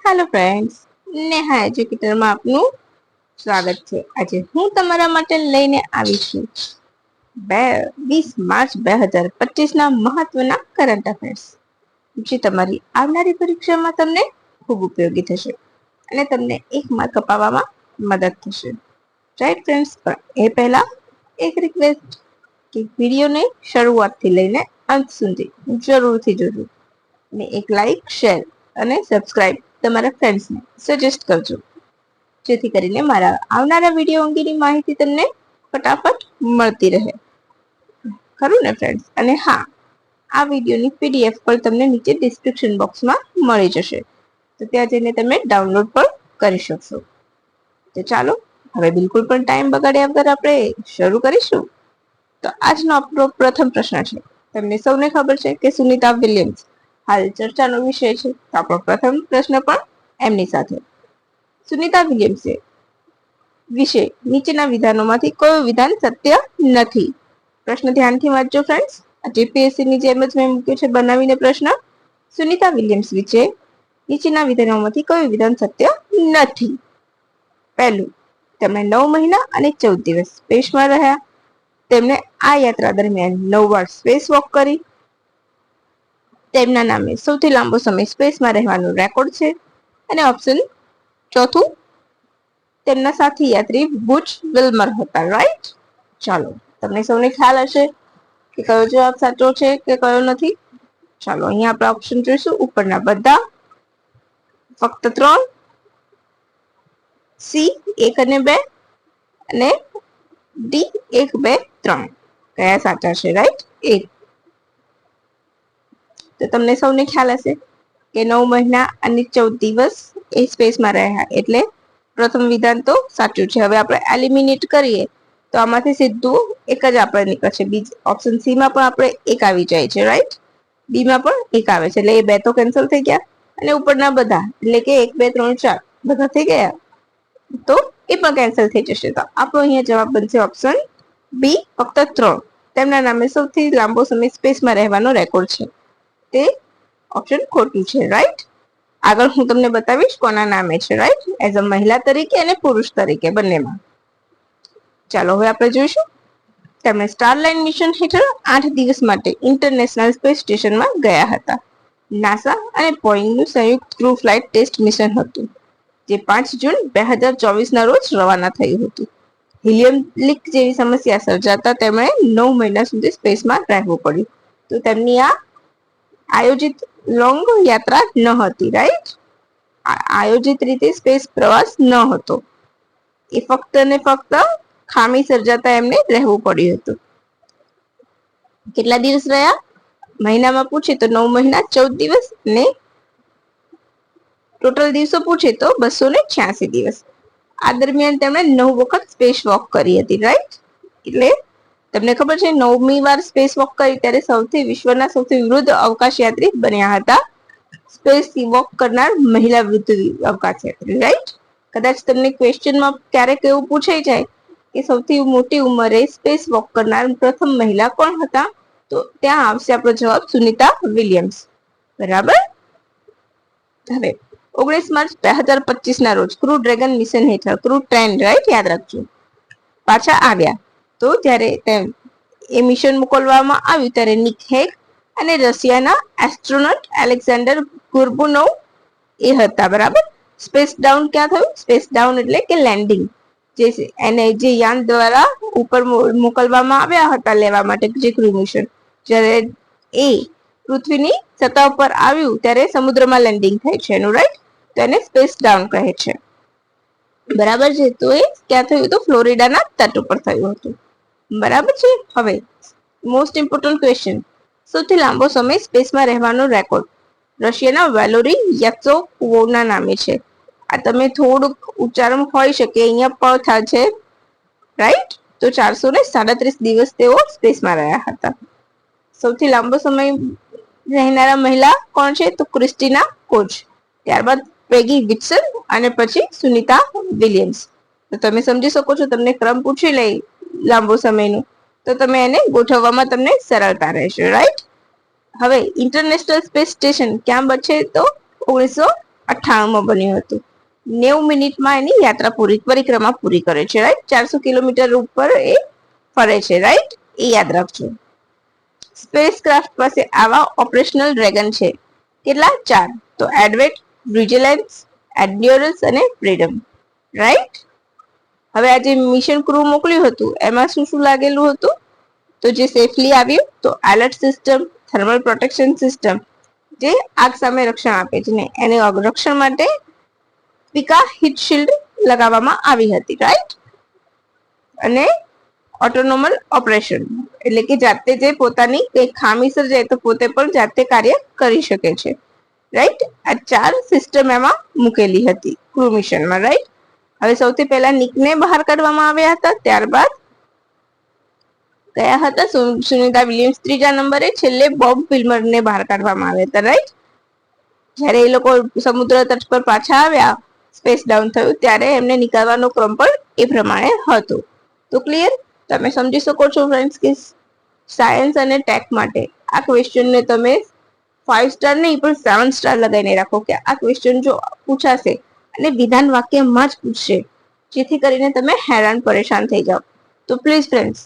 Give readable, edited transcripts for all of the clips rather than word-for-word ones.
Hello friends, Neha એજ્યુકેટરમાં આપનું સ્વાગત છે. આજે હું તમારા માટે લઈને આવી છું 20 માર્ચ 2025 ના મહત્વના કરંટ અફેર્સ, જે તમારી આવનારી પરીક્ષામાં તમને ખૂબ ઉપયોગી થશે અને તમને 1 માર્ક અપાવવામાં મદદ થશે. રાઈટ ફ્રેન્ડ્સ, પણ એ પહેલા એક રિક્વેસ્ટ કે વિડીયોને શરૂઆતથી લઈને અંત સુધી જરૂરથી જોજો અને એક લાઈક, શેર અને સબસ્ક્રાઇબ તમારા ફ્રેન્ડ્સને સજેસ્ટ કરજો, જેથી કરીને મારા આવનારા વિડીયો અંગેની માહિતી તમને ફટાફટ મળતી રહે. ખરું ને ફ્રેન્ડ્સ? અને હા, આ વિડીયોની પીડીએફ પણ તમને નીચે ડિસ્ક્રિપ્શન બોક્સમાં મળી જશે, તો ત્યાં જઈને તમે ડાઉનલોડ પણ કરી શકશો. તો ચાલો હવે બિલકુલ પણ ટાઈમ બગાડ્યા વગર આપણે શરૂ કરીશું. તો આજનો આપણો પ્રથમ પ્રશ્ન છે. તમને સૌને ખબર છે કે સુનિતા વિલિયમ્સ હાલ ચર્ચાનો વિષય છે. તો આપણો પ્રથમ પ્રશ્ન પણ એમની સાથે. સુનિતા વિલિયમ્સે વિશે નીચેના વિધાનોમાંથી કયું વિધાન સત્ય નથી? પ્રશ્ન ધ્યાનથી વાંચજો ફ્રેન્ડ્સ. જીપીએસસી ની જેમ જ મેં મૂક્યું છે બનાવીને પ્રશ્ન. સુનિતા વિલિયમ્સ વિશે નીચેના વિધાનોમાંથી કયું વિધાન સત્ય નથી? પહેલું, તેમણે 9 મહિના અને 14 દિવસ સ્પેસમાં રહ્યા. તેમણે આ યાત્રા દરમિયાન 9 વાર સ્પેસ વોક કરી. તેમના નામે સૌથી લાંબો સમય સ્પેસમાં રહેવાનો રેકોર્ડ છે. અને ઓપ્શન ચોથું, તેમના સાથી યાત્રી બુચ વિલ્મર હતા. રાઈટ? ચાલો, તમને સૌને ખ્યાલ હશે કે કયો જવાબ સાચો છે કે કયો નથી. ચાલો, અહીંયા આપણે ઓપ્શન જોઈશું. ઉપરના બધા, ફક્ત 3, સી 1 અને 2 અને ડી 1, 2, 3 કયા સાચા છે? રાઈટ? એ તો તમને સૌને ખ્યાલ હશે કે 9 મહિના અને 14 દિવસ એ સ્પેસમાં રહ્યા, એટલે પ્રથમ વિધાન તો સાચું છે. હવે આપણે એલિમિનેટ કરીએ તો આમાંથી સીધું એક જ આપણે નીકળશે. ઓપ્શન સી માં પણ આપણે એક આવી જાય છે. રાઈટ? ડી માં પણ એક આવે છે, એટલે એ 2 તો કેન્સલ થઈ ગયા. અને ઉપરના બધા એટલે કે 1, 2, 3, 4 બધા થઈ ગયા, તો એ પણ કેન્સલ થઈ જશે. તો આપણો અહીંયા જવાબ બનશે ઓપ્શન બી, ફક્ત 3. તેમના નામે સૌથી લાંબો સમય સ્પેસમાં રહેવાનો રેકોર્ડ છે. તે ઓપ્શન ખોટું છે. રાઈટ? આગળ હું તમને બતાવીશ કોના નામે છે. રાઈટ? એઝ અ મહિલા તરીકે અને પુરુષ તરીકે બંનેમાં. ચાલો, હવે આપણે જોઈશું. તેમણે સ્ટારલાઇન મિશન હેઠળ 8 દિવસ માટે ઇન્ટરનેશનલ સ્પેસ સ્ટેશનમાં ગયા હતા. નાસા અને બોઈંગનું સંયુક્ત ક્રૂ ફ્લાઇટ ટેસ્ટ મિશન હતું, જે 5 જૂન 2024 ના રોજ રવાના થયું હતું. હિલિયમ લીક જેવી સમસ્યા સર્જાતા તેમણે 9 મહિના સુધી સ્પેસમાં રહેવું પડ્યું. તો તેમની આ આયોજિત લોંગ યાત્રા ન હતી. રાઈટ? આયોજિત રીતે સ્પેસ પ્રવાસ ન હતો. એ ફક્ત ને ફક્ત ખામી સર્જાતા એમને રહેવું પડ્યું હતું. કેટલા દિવસ રહ્યા? મહિનામાં પૂછે તો 9 મહિના 14 દિવસ, ને ટોટલ દિવસો પૂછે તો 286 દિવસ. આ દરમિયાન તેમણે 9 વખત સ્પેસ વોક કરી હતી. રાઈટ? એટલે તમને ખબર છે 9મી વાર સ્પેસ વોક કરી ત્યારે વિશ્વના સૌથી વૃદ્ધ અવકાશ યાત્રી બન્યા હતા સ્પેસ વોક કરનાર મહિલા વૃદ્ધ અવકાશ યાત્રી. રાઈટ? કદાચ તમને ક્વેશ્ચનમાં ક્યારેક એવું પૂછાઈ જાય કે સૌથી મોટી ઉંમરે સ્પેસ વોક કરનાર પ્રથમ મહિલા કોણ હતા, તો ત્યાં આવશે આપણો જવાબ સુનિતા વિલિયમ્સ. બરાબર? હવે 19 માર્ચ 2025 ના રોજ ક્રૂ ડ્રેગન મિશન હેઠળ ક્રૂ ટ્રેન, રાઈટ, યાદ રાખજો, પાછા આવ્યા. તો જ્યારે એ મિશન મોકલવામાં આવ્યું ત્યારે નિક હેગ અને રશિયાના એસ્ટ્રોનોટ એલેક્ઝાન્ડર ગુર્બુનોવ એ હતા. બરાબર? સ્પેસ ડાઉન ક્યાં થયું? સ્પેસ ડાઉન એટલે કે લેન્ડિંગ, જે યાન દ્વારા ઉપર મોકલવામાં આવ્યા હતા લેવા માટે, જે ક્રૂ મિશન, જ્યારે એ પૃથ્વીની સતહ પર આવ્યું ત્યારે સમુદ્રમાં લેન્ડિંગ થાય છે એનું. રાઈટ? તો એને સ્પેસ ડાઉન કહે છે. બરાબર છે? તો એ ક્યાં થયું હતું? ફ્લોરિડાના તટ ઉપર થયું હતું. બરાબર છે? હવે મોસ્ટ ઇમ્પોર્ટન્ટ ક્વેશ્ચન, સૌથી લાંબો સમય સ્પેસમાં રહેવાનો રેકોર્ડ રશિયાના વેલોરી યત્સોવોના નામે છે. આ તમે થોડુંક ઉચ્ચારણ હોઈ શકે, અહીંયા પણ થાય છે. રાઈટ? તો 437 દિવસ તેઓ સ્પેસમાં રહ્યા હતા. સૌથી લાંબો સમય રહેનારા મહિલા કોણ છે? તો ક્રિસ્ટીના કોચ, ત્યારબાદ પેગી વિટ્સન અને પછી સુનિતા વિલિયમ્સ. તો તમે સમજી શકો છો, તમને ક્રમ પૂછી લે લાંબો સમયનું તો તમે એને ગોઠવવામાં તમને સરળતા રહેશે. રાઈટ? હવે ઇન્ટરનેશનલ સ્પેસ સ્ટેશન ક્યાં બચે? તો 19 98 બન્યું હતું. 90 મિનિટમાં એની યાત્રા પરિક્રમા પૂરી કરે છે, રાઈટ. 400 કિલોમીટર ઉપર એ ફરે છે, રાઈટ. એ યાદ રાખજો. સ્પેસ ક્રાફ્ટ પાસે આવા ઓપરેશનલ ડ્રેગન છે. કેટલા? 4. તો એડવેટ, વિજિલન્સ, એન્ડ્યોરન્સ અને ફ્રીડમ, રાઈટ. હવે આ જે મિશન ક્રૂ મોકલ્યું હતું એમાં શું શું લાગેલું હતું? તો જે સેફલી આવ્યું, તો alert system, thermal protection system, જે આગ સામે રક્ષણ આપે છે ને એને રક્ષણ માટે પીકા હીટ શિલ્ડ લગાવવામાં આવી હતી, રાઈટ. અને ઓટોનોમલ ઓપરેશન, એટલે કે જાતે જે પોતાની કઈ ખામી સર્જાય તો પોતે પણ જાતે કાર્ય કરી શકે છે, રાઈટ. આ 4 સિસ્ટમ એમાં મૂકેલી હતી ક્રૂ મિશનમાં, રાઈટ. હવે સૌથી પહેલા નિકને બહાર કાઢવામાં આવ્યા હતા, ત્યારબાદ કયા હતા? સુનિતા વિલિયમ્સ ત્રીજા નંબરે, છેલ્લે બોબ વિલ્મરને બહાર કાઢવામાં આવ્યા હતા, રાઈટ. જ્યારે એ લોકો સમુદ્ર તટ પર પાછા આવ્યા, સ્પેસ ડાઉન થયું ત્યારે એમને નીકળવાનો ક્રમ પણ એ પ્રમાણે હતો. તો ક્લિયર? તમે સમજી શકો છો ફ્રેન્ડ્સ કે સાયન્સ અને ટેક માટે આ ક્વેશ્ચનને તમે 5 સ્ટાર નહીં પણ 7 સ્ટાર લગાવીને રાખો કે આ ક્વેશ્ચન જો પૂછાશે અને વિધાન વાક્યમાં જ પૂછશે, જેથી કરીને તમે હેરાન પરેશાન થઈ જાઓ. તો પ્લીઝ ફ્રેન્ડ્સ,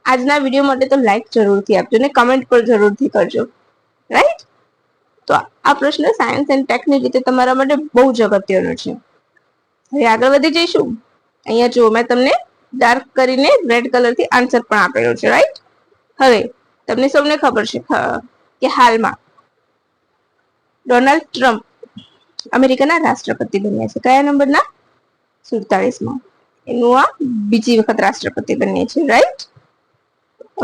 આજના વિડીયો માટે તો લાઈક જરૂરથી આપજો ને કમેન્ટ પર જરૂરથી કરજો, રાઈટ. તો આ પ્રશ્ન સાયન્સ એન્ડ ટેકની રીતે તમારા માટે બહુ જ અગત્યનો છે. હવે આગળ વધી જઈશું. અહીંયા જુઓ, મેં તમને ડાર્ક કરીને રેડ કલરથી આન્સર પણ આપેલો છે, રાઈટ. હવે તમને સૌને ખબર છે કે હાલમાં ડોનાલ્ડ ટ્રમ્પ અમેરિકાના રાષ્ટ્રપતિ બન્યા છે. કયા નંબરના? 47માં. એનું આ બીજી વખત રાષ્ટ્રપતિ બન્યા છે, રાઈટ.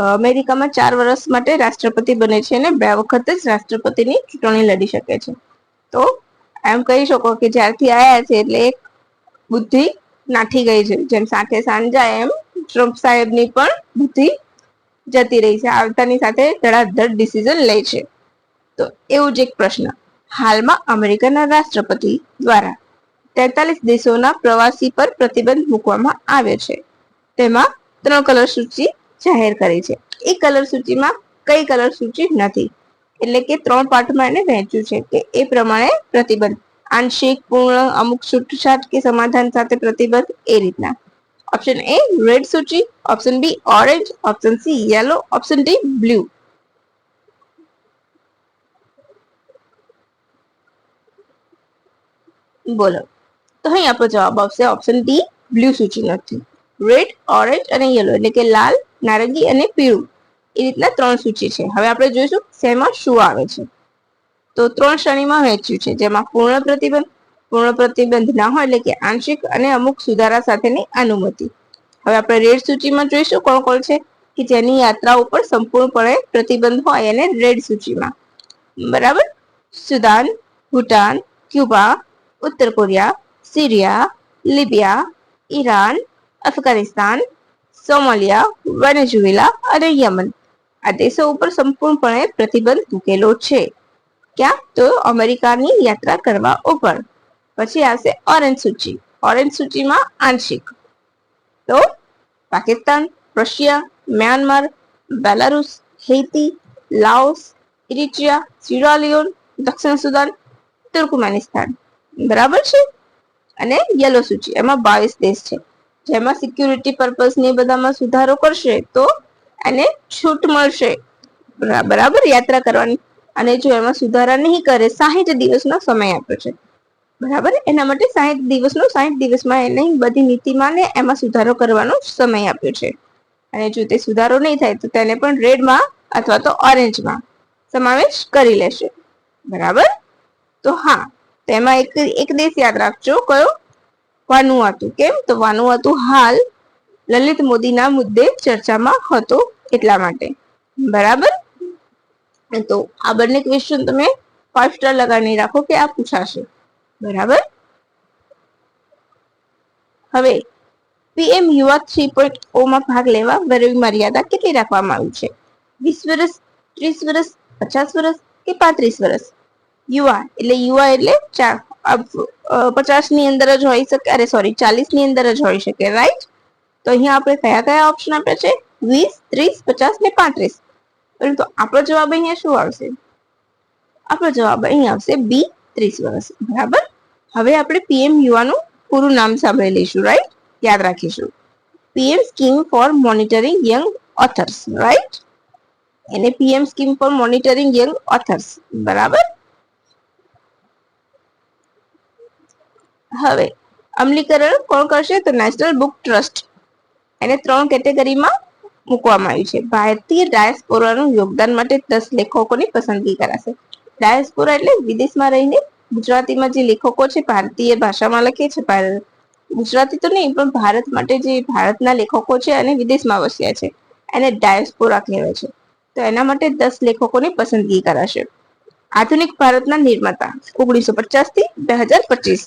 અમેરિકામાં 4 વર્ષ માટે રાષ્ટ્રપતિ બને છે અને 2 વખત જ રાષ્ટ્રપતિની ચૂંટણી લડી શકે છે. તો એમ કહી શકો કે જ્યારથી આયા છે એટલે એક બુદ્ધિ નાઠી ગઈ છે. જેમ સાથે સાંજ જાય એમ ટ્રમ્પ સાહેબની પણ બુદ્ધિ જતી રહી છે. આવતાની સાથે ધડાધડ ડિસિઝન લે છે. તો એવું જ એક પ્રશ્ન, હાલમાં અમેરિકાના રાષ્ટ્રપતિ દ્વારા 43 દેશોના પ્રવાસી પર પ્રતિબંધ મૂકવામાં આવ્યો છે. તેમાં 3 કલર સૂચિ જાહેર કરી છે. એ કલર સૂચિમાં કઈ કલર સૂચિ નથી, એટલે કે 3 પાર્ટમાં એને વહેંચ્યું છે કે એ પ્રમાણે પ્રતિબંધ આંશિક, પૂર્ણ, અમુક છૂટછાટ કે સમાધાન સાથે પ્રતિબંધ, એ રીતના. ઓપ્શન એ રેડ સૂચિ, option B orange, option C yellow, option D blue. બોલો. તો અહીં આપણો જવાબ આવશે ઓપ્શન ડી બ્લુ સૂચિ નથી. રેડ, ઓરેન્જ અને યેલો એટલે કે લાલ, નારંગી અને પીળું, એ રીતના 3 સૂચિ છે. હવે આપણે જોઈશું શેમાં શું આવે છે. તો 3 શ્રેણીમાં વહેંચ્યું છે, જેમાં પૂર્ણ પ્રતિબંધ ના હોય એટલે કે આંશિક અને અમુક સુધારા સાથેની અનુમતિ. હવે આપણે રેડ સૂચિમાં જોઈશું કોણ કોણ છે કે જેની યાત્રા ઉપર સંપૂર્ણપણે પ્રતિબંધ હોય એને રેડ સૂચિમાં, બરાબર. સુદાન, ભૂટાન, ક્યુબા, ઉત્તર Korea, Syria, લિબિયા, Iran, Afghanistan, Somalia, Venezuela અને યમન. આ દેશો ઉપર સંપૂર્ણપણે પ્રતિબંધ મૂકેલો છે. ક્યાં? તો અમેરિકાની યાત્રા કરવા ઉપર. પછી આવશે ઓરેન્જ સૂચિ. ઓરેન્જ સૂચિમાં આંશિક. તો Pakistan, Russia, Myanmar, Belarus, Haiti, Laos, Eritrea, sierra leone, દક્ષિણ સુદાન, તુર્કમેનિસ્તાન, બરાબર છે. અને યેલો સૂચિ, એમાં 22 દેશ છે. જેમાં સિક્યુરિટી પર્પઝ ને બધામાં સુધારો કરશે તો એને છૂટ મળશે, બરાબર, યાત્રા કરવાની. અને જો એમાં સુધારા નહીં કરે, 60 દિવસનો સમય આપ્યો છે, બરાબર. એના માટે 60 દિવસનો 60 દિવસમાં એની બધી નીતિમાં ને એમાં સુધારો કરવાનો સમય આપ્યો છે. અને જો તે સુધારો નહીં થાય તો તેને પણ રેડમાં અથવા તો ઓરેન્જમાં સમાવેશ કરી લેશે, બરાબર. તો હા, તેમાં એક દેશ યાદ રાખજો, કયો? વાનુઆતુ. કેમ? તો વાનુઆતુ હાલ લલિત મોદીના મુદ્દે ચર્ચામાં હતો એટલા માટે, બરાબર. તો આ બંને ક્વેશ્ચન તમે 5 સ્ટાર લગાવીને રાખો કે આ પૂછાશે, બરાબર. હવે પીએમ યુવા 3.0 માં ભાગ લેવા વય મર્યાદા કેટલી રાખવામાં આવી છે? 20 વર્ષ, 30 વર્ષ, 50 વર્ષ કે 35 વર્ષ? યુવા એટલે 50 ની અંદર જ હોઈ શકે, અરે સોરી 40 ની અંદર જ હોઈ શકે, રાઈટ. તો અહીંયા આપણે કયા કયા ઓપ્શન આપ્યા છે? 20, 30, 50 ને 35. પરંતુ આપણો જવાબ અહીંયા શું આવશે? આપણો જવાબ અહીં આવશે બી વર્ષ. બરાબર. હવે આપણે પીએમ યુવાનું પૂરું નામ સાંભળી લઈશું, રાઈટ? યાદ રાખીશું. PM scheme for monitoring young authors, right? એને PM scheme for monitoring young authors. બરાબર. હવે અમલીકરણ કોણ કરશે? તો નેશનલ બુક ટ્રસ્ટ. એને 3 કેટેગરીમાં મૂકવામાં આવ્યું છે. ભારતીય ડાયસ્પોરાનું યોગદાન માટે 10 લેખકોની પસંદગી કરાશે. ડાયસ્પોરા એટલે વિદેશમાં રહીને ગુજરાતીમાં જે લેખકો છે, ભારતીય ભાષામાં લખે છે, ગુજરાતી તો નહીં પણ ભારત માટે જે ભારતના લેખકો છે અને વિદેશમાં વસ્યા છે, એને ડાયસ્પોરા કહેવાય છે. તો એના માટે 10 લેખકોની પસંદગી કરાશે. આધુનિક ભારતના નિર્માતા 1950 થી 2025.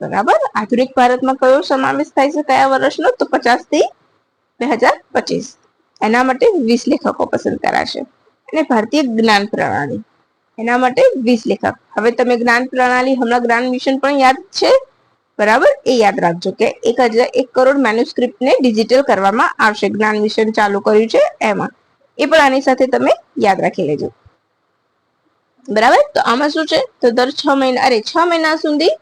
બરાબર. આધુનિક ભારતમાં કયો સમાવેશ થાય છે, કયા વર્ષનો? તો 50 થી 2025. એના માટે 20 લેખકો પસંદ કરાશે. અને ભારતીય જ્ઞાન પ્રણાલી, એના માટે 20 લેખક. હવે તમે જ્ઞાન પ્રણાલી, હમણાં જ્ઞાન મિશન પણ યાદ છે, બરાબર? એ યાદ રાખજો કે 1 કરોડ મેન્યુસ્ક્રિપ્ટને ડિજિટલ કરવામાં આવશે. જ્ઞાન મિશન ચાલુ કર્યું છે એમાં. એ પણ આની સાથે તમે યાદ રાખી લેજો. બરાબર. તો આમાં શું છે? તો દર 6 મહિના સુધી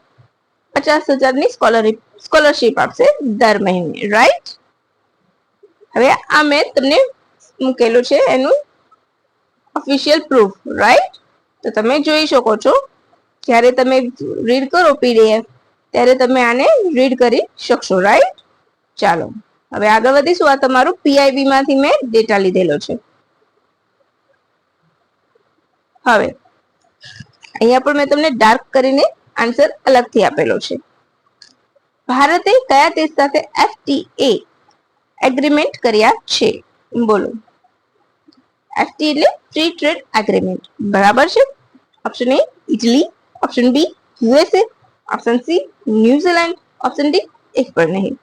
50,000ની સ્કોલરશીપ આપશે દર મહિને, રાઈટ? હવે આ મેં તમને મૂકેલું છે એનું ઓફિશિયલ પ્રૂફ, રાઈટ? તો તમે જોઈ શકો છો. જ્યારે તમે રીડ કરો પીડીએફ, ત્યારે તમે આને રીડ કરી શકશો, રાઈટ? ચાલો હવે આગળ વધીશું. આ તમારું પીઆઈબી માંથી મેં ડેટા લીધેલો છે. હવે અહીંયા પણ મેં તમને ડાર્ક કરીને આન્સર અલગથી આપેલો છે. ભારતે કયા દેશ સાથે એફટીએ એગ્રીમેન્ટ કર્યા છે? બોલો. એફટી એટલે ફ્રી ટ્રેડ એગ્રીમેન્ટ. બરાબર છે. Option A Italy, option B USA, option C New Zealand, option D એક પણ નહીં.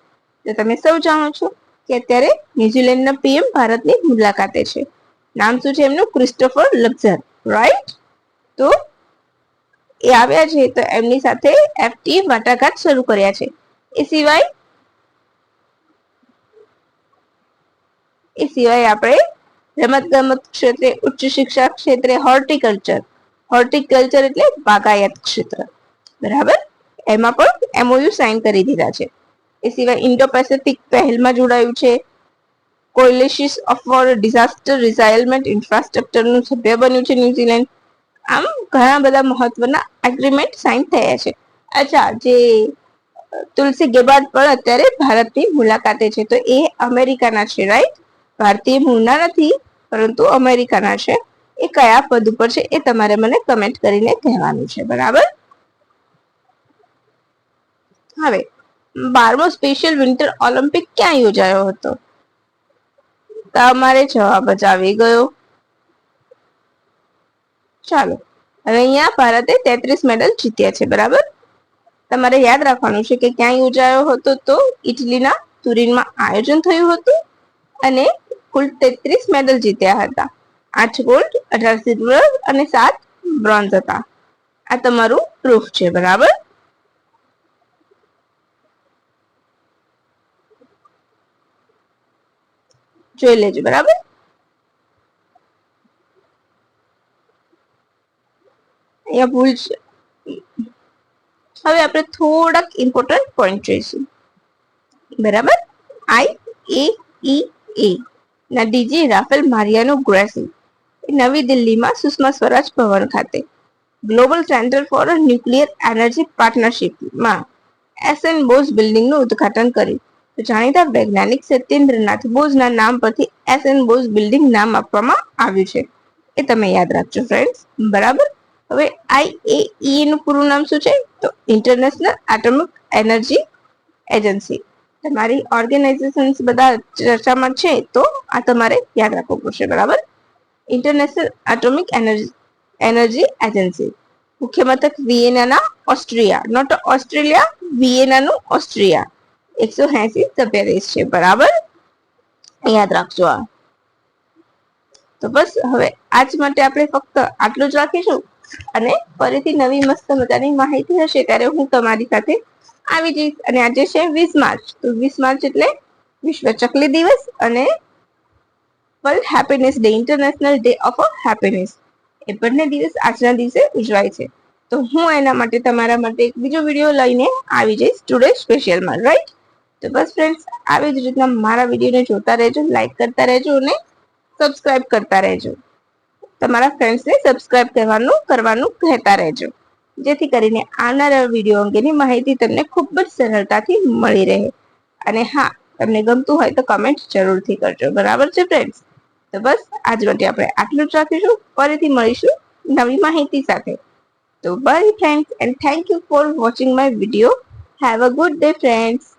તો તમે સૌ જાણો છો કે અત્યારે ન્યુઝીલેન્ડના પીએમ ભારતની મુલાકાતે છે. નામ શું છે એમનું? Christopher Luxon, right? તો એ આવ્યા છે, તો એમની સાથે એફટી વાટાઘાટ શરૂ કર્યા છે. એ સિવાય આપણે રમત ગમત ક્ષેત્રે, ઉચ્ચ શિક્ષા ક્ષેત્રે, હોર્ટિકલ્ચર એટલે બાગાયત ક્ષેત્ર, બરાબર? એમાં પણ એમઓયુ સાઇન કરી દીધા છે. એ સિવાય ઇન્ડો પેસિફિક પહેલમાં જોડાયું છે. કોલિશન ફોર ડિઝાસ્ટર રિઝાઇલમેન્ટ ઇન્ફ્રાસ્ટ્રક્ચરનું સભ્ય બન્યું છે ન્યુઝીલેન્ડ. આમ ઘણા બધા મહત્વના એગ્રીમેન્ટ સાઇન થયા છે. અચ્છા, જે તુલસી ગેબાર્ડ પણ અત્યારે ભારતની મુલાકાતે છે, તો એ અમેરિકાના છે, રાઈટ? ભારતીય મૂળના નથી, પરંતુ અમેરિકાના છે. એ કયા પદ ઉપર છે એ તમારે મને કમેન્ટ કરીને કહેવાનું છે, બરાબર? હવે 12મો સ્પેશિયલ વિન્ટર ઓલિમ્પિક ક્યાં યોજાયો હતો? તમારે જવાબ જ આવી ગયો. ચાલો હવે અહીંયા ભારતે 33 મેડલ જીત્યા છે, બરાબર? તમારે યાદ રાખવાનું છે કે ક્યાં યોજાયો હતો? તો ઇટલીના તુરિનમાં આયોજન થયું હતું અને કુલ 33 મેડલ જીત્યા હતા. 8 ગોલ્ડ, 18 સિલ્વર અને 7 બ્રોન્ઝ હતા. આ તમારું પ્રૂફ છે, બરાબર? જોઈ લેજો, બરાબર? અહીંયા ભૂલ છે. હવે આપણે થોડાક ઇમ્પોર્ટન્ટ પોઈન્ટ જોઈશું, બરાબર? IAEA ના ડીજી રાફેલ મારિયાનો ગ્રેસી નવી દિલ્હીમાં સુષ્મા સ્વરાજ ભવન ખાતે global centre for nuclear energy પાર્ટનરશિપમાં એસએન બોઝ બિલ્ડિંગનું ઉદ્ઘાટન કર્યું. તો જાણીતા વૈજ્ઞાનિક સત્યેન્દ્રનાથ બોઝના નામ પરથી એસએન બોઝ બિલ્ડિંગ નામ આપવામાં આવ્યું છે. એ તમે યાદ રાખજો ફ્રેન્ડ્સ, બરાબર? હવે IAEA નું પૂરું નામ શું છે? તો ઇન્ટરનેશનલ એટોમિક એનર્જી એજન્સી. તમારી ઓર્ગેનાઇઝેશન્સ બધા ચર્ચામાં છે, તો આ તમારે યાદ રાખવું પડશે, બરાબર? International atomic energy agency. મુખ્ય મથક વિયેનાના ઓસ્ટ્રિયા, નોટ ઓસ્ટ્રેલિયા, વિયેનાનું ઓસ્ટ્રિયા. 180 સભ્ય દેશ છે, બરાબર? યાદ રાખજો આ. તો બસ હવે આજ માટે આપણે ફક્ત આટલું જ રાખીશું, અને ફરીથી નવી મસ્ત મજાની માહિતી હશે ત્યારે હું તમારી સાથે આવી જઈશ. અને આજે છે 20 માર્ચ, તો 20 માર્ચ એટલે વિશ્વ ચકલી દિવસ અને world happiness day, international day of happiness. એ બંને દિવસ આજના દિવસે ઉજવાય છે. તો હું એના માટે તમારા માટે એક બીજો વિડીયો લઈને આવી જઈશ ટુડે સ્પેશિયલમાં, રાઈટ? તો બસ ફ્રેન્ડ્સ, આવી જ રીતના મારા વિડીયોને જોતા રહેજો, લાઈક કરતા રહેજો અને સબસ્ક્રાઇબ કરતા રહેજો. તમારા ફ્રેન્ડ્સને સબસ્ક્રાઇબ કરવાનું કહેતા રહેજો, જેથી કરીને આવનારા વિડીયો અંગેની માહિતી તમને ખૂબ જ સરળતાથી મળી રહે. અને હા, તમને ગમતું હોય તો કમેન્ટ જરૂરથી કરજો, બરાબર છે ફ્રેન્ડ્સ? તો બસ આજ માટે આપણે આટલું જ રાખીશું. ફરીથી મળીશું નવી માહિતી સાથે. તો bye friends and thank you for watching my video. Have a good day friends.